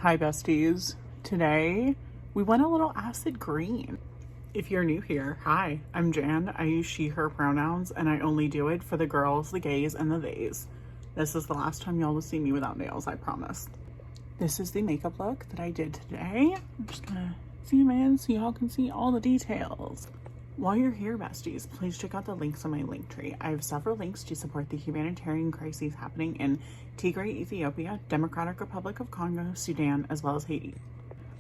Hi besties. Today we went a little acid green. If you're new here, hi, I'm Jan. I use she, her pronouns, and I only do it for the girls, the gays, and the theys. This is the last time y'all will see me without nails, I promise. This is the makeup look that I did today. I'm just gonna zoom in so y'all can see all the details. While you're here, besties, please check out the links on my link tree. I have several links to support the humanitarian crises happening in Tigray, Ethiopia, Democratic Republic of Congo, Sudan, as well as Haiti.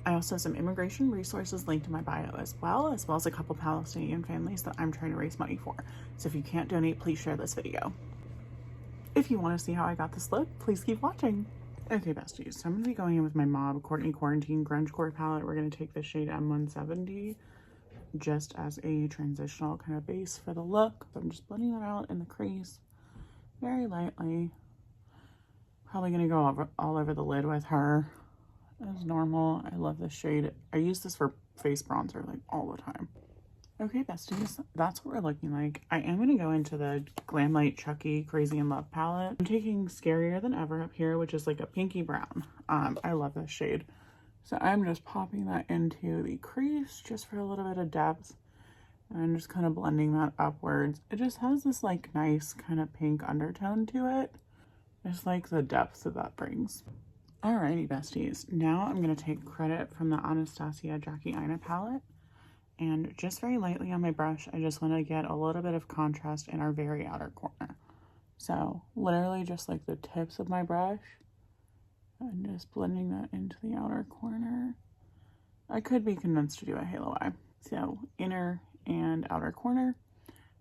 I also have some immigration resources linked in my bio as well as a couple Palestinian families that I'm trying to raise money for. So if you can't donate, please share this video. If you want to see how I got this look, please keep watching. Okay, besties, so I'm going to be going in with my Mob Courtney Grungecore palette. We're going to take the shade M170 just as a transitional kind of base for the look. So I'm just blending that out in the crease very lightly. Probably going to go all over the lid with her as normal. I love this shade. I use this for face bronzer like all the time. Okay, besties, that's what we're looking like. I am going to go into the Glamlite Chucky Crazy in Love palette. I'm taking Scarier Than Ever up here, which is like a pinky brown. I love this shade. So I'm just popping that into the crease just for a little bit of depth. And I'm just kind of blending that upwards. It just has this like nice kind of pink undertone to it. Just like the depth that brings. Alrighty, besties. Now I'm going to take credit from the Anastasia Jackie Aina palette. And just very lightly on my brush, I just want to get a little bit of contrast in our very outer corner. So literally just like the tips of my brush. And just blending that into the outer corner. I could be convinced to do a halo eye. So inner and outer corner.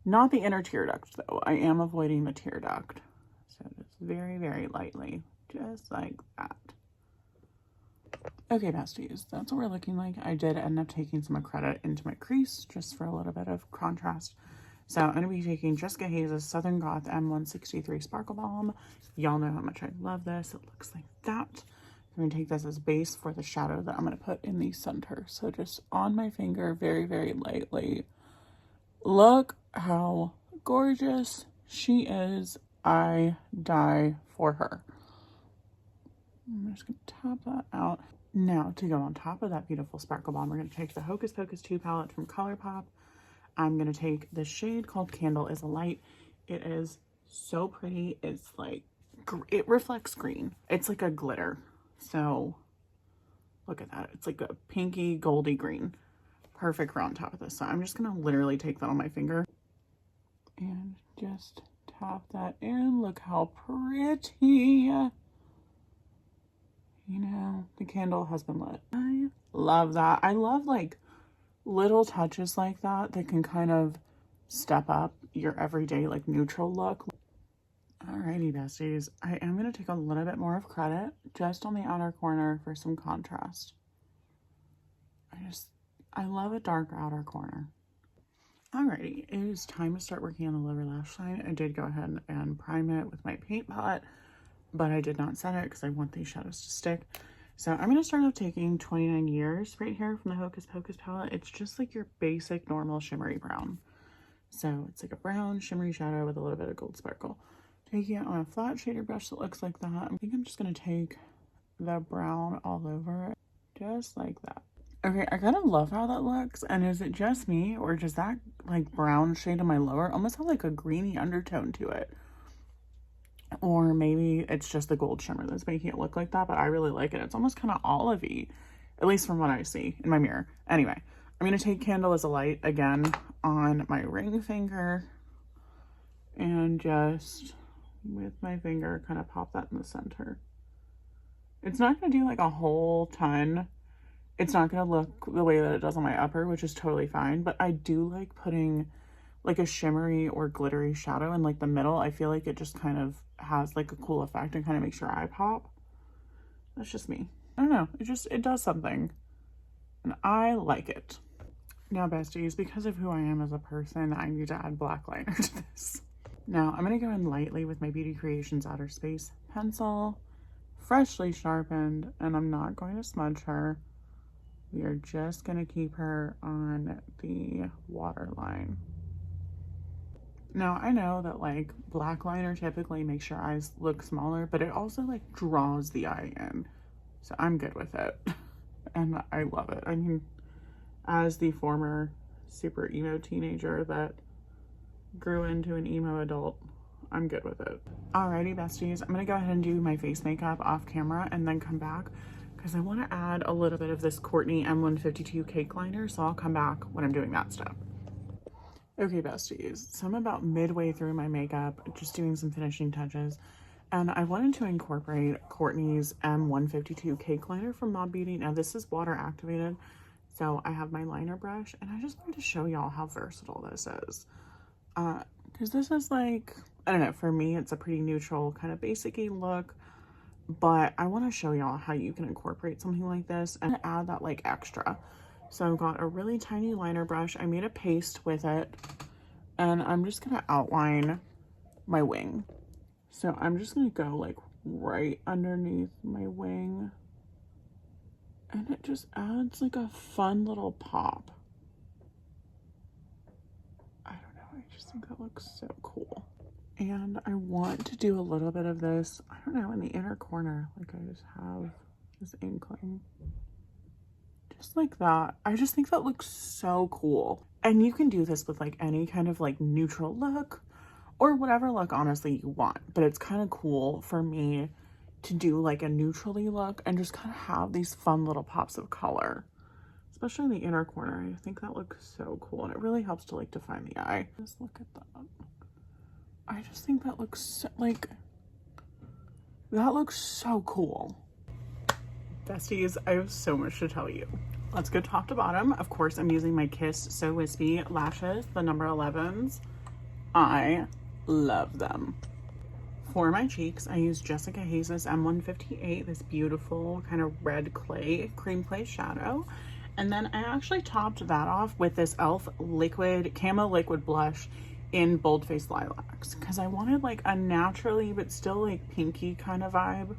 Not the inner tear duct though. I am avoiding the tear duct. So just very, very lightly. Just like that. Okay, besties. That's what we're looking like. I did end up taking some credit into my crease just for a little bit of contrast. So I'm going to be taking Jessica Haze's Southern Goth M163 Sparkle Balm. Y'all know how much I love this. It looks like that. I'm going to take this as base for the shadow that I'm going to put in the center. So just on my finger, very, very lightly. Look how gorgeous she is. I die for her. I'm just going to tap that out. Now, to go on top of that beautiful Sparkle Balm, we're going to take the Hocus Pocus 2 palette from Colourpop. I'm going to take the shade called Candle is Alight. It is so pretty. It's like, it reflects green. It's like a glitter. So, look at that. It's like a pinky, goldy green. Perfect for on top of this. So, I'm just going to literally take that on my finger. And just tap that in. Look how pretty. You know, the candle has been lit. I love that. I love like little touches like that can kind of step up your everyday like neutral look. Alrighty, besties. I am going to take a little bit more of credit just on the outer corner for some contrast. I love a dark outer corner. Alrighty, it is time to start working on the lower lash line. I did go ahead and prime it with my paint palette, but I did not set it because I want these shadows to stick. So I'm going to start off taking 29 Years right here from the Hocus Pocus palette. It's just like your basic normal shimmery brown. So it's like a brown shimmery shadow with a little bit of gold sparkle. Taking it on a flat shader brush that looks like that. I think I'm just going to take the brown all over it. Just like that. Okay, I kind of love how that looks. And is it just me, or does that like brown shade in my lower almost have like a greeny undertone to it? Or maybe it's just the gold shimmer that's making it look like that, but I really like it. It's almost kind of olive-y, at least from what I see in my mirror. Anyway, I'm going to take Candle is Alight again on my ring finger and just with my finger kind of pop that in the center. It's not going to do like a whole ton. It's not going to look the way that it does on my upper, which is totally fine, but I do like putting like a shimmery or glittery shadow in like the middle. I feel like it just kind of has like a cool effect and kind of makes your eye pop. That's just me. I don't know. It does something and I like it. Now, besties, because of who I am as a person, I need to add black liner to this. Now, I'm going to go in lightly with my Beauty Creations Outer Space pencil, freshly sharpened, and I'm not going to smudge her. We are just going to keep her on the waterline. Now, I know that like black liner typically makes your eyes look smaller, but it also like draws the eye in. So I'm good with it. And I love it. I mean, as the former super emo teenager that grew into an emo adult, I'm good with it. Alrighty, besties, I'm gonna go ahead and do my face makeup off camera and then come back because I want to add a little bit of this Courtney M152 cake liner, so I'll come back when I'm doing that step. Okay, besties, so I'm about midway through my makeup, just doing some finishing touches, and I wanted to incorporate Courtney's M152 cake liner from Mob Beauty. Now this is water activated, so I have my liner brush, and I just wanted to show y'all how versatile this is. Because this is like, I don't know, for me it's a pretty neutral kind of basic-y look, but I want to show y'all how you can incorporate something like this and add that like extra. So I've got a really tiny liner brush. I made a paste with it, and I'm just gonna outline my wing. So I'm just gonna go like right underneath my wing, and it just adds like a fun little pop. I don't know, I just think that looks so cool. And I want to do a little bit of this, I don't know, in the inner corner. Like I just have this inkling. Just like that. I just think that looks so cool. And you can do this with like any kind of like neutral look or whatever look honestly you want. But it's kind of cool for me to do like a neutrally look and just kind of have these fun little pops of color. Especially in the inner corner. I think that looks so cool, and it really helps to like define the eye. Just look at that. I just think that looks so, like, that looks so cool. Besties, I have so much to tell you. Let's go top to bottom. Of course, I'm using my Kiss So Wispy lashes, the number 11s. I love them. For my cheeks, I use Jessica Haze's M158, this beautiful kind of red clay, cream clay shadow. And then I actually topped that off with this e.l.f. liquid, camo liquid blush in Bold Face Lilacs, because I wanted like a naturally but still like pinky kind of vibe.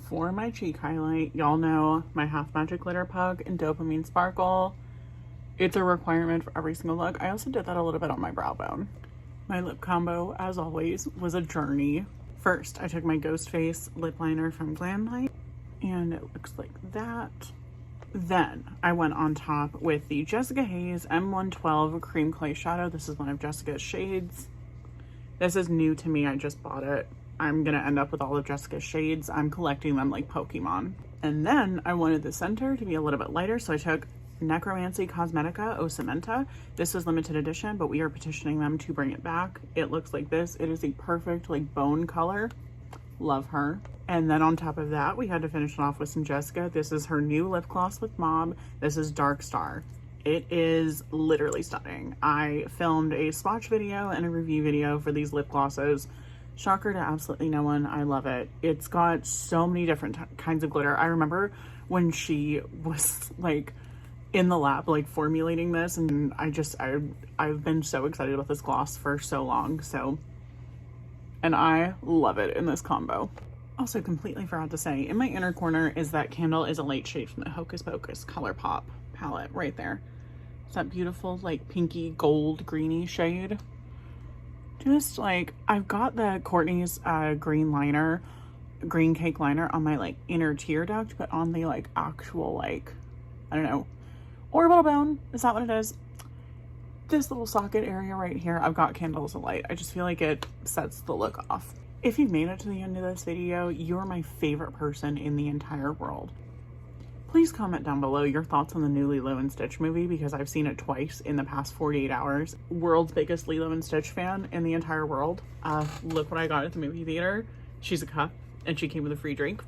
For my cheek highlight, y'all know my Half Magic Glitter Pug and Dopamine Sparkle. It's a requirement for every single look. I also did that a little bit on my brow bone. My lip combo, as always, was a journey. First, I took my Ghostface lip liner from Glamlite, and it looks like that. Then I went on top with the Jessica Haze M112 Cream Clay Shadow. This is one of Jessica's shades. This is new to me. I just bought it. I'm going to end up with all of Jessica's shades. I'm collecting them like Pokemon. And then I wanted the center to be a little bit lighter, so I took Necromancy Cosmetica O Cementa. This is limited edition, but we are petitioning them to bring it back. It looks like this. It is a perfect like bone color. Love her. And then on top of that, we had to finish it off with some Jessica. This is her new lip gloss with Mob. This is Dark Star. It is literally stunning. I filmed a swatch video and a review video for these lip glosses. Shocker to absolutely no one. I love it. It's got so many different kinds of glitter. I remember when she was like in the lab like formulating this, and I've been so excited about this gloss for so long. So, and I love it in this combo. Also completely forgot to say, in my inner corner is that Candle is a Light shade from the Hocus Pocus Colourpop palette right there. It's that beautiful like pinky gold greeny shade. Just like, I've got the Courtney's green liner, green cake liner on my like inner tear duct, but on the like actual like, I don't know, orbital bone, is that what it is? This little socket area right here, I've got Candle as a Light. I just feel like it sets the look off. If you've made it to the end of this video, you're my favorite person in the entire world. Please comment down below your thoughts on the new Lilo and Stitch movie, because I've seen it twice in the past 48 hours. World's biggest Lilo and Stitch fan in the entire world. Look what I got at the movie theater. She's a cup, and she came with a free drink.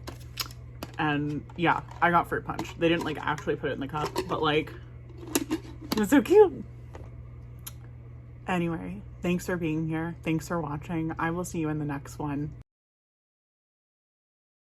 And yeah, I got fruit punch. They didn't like actually put it in the cup, but like, it's so cute. Anyway, thanks for being here. Thanks for watching. I will see you in the next one.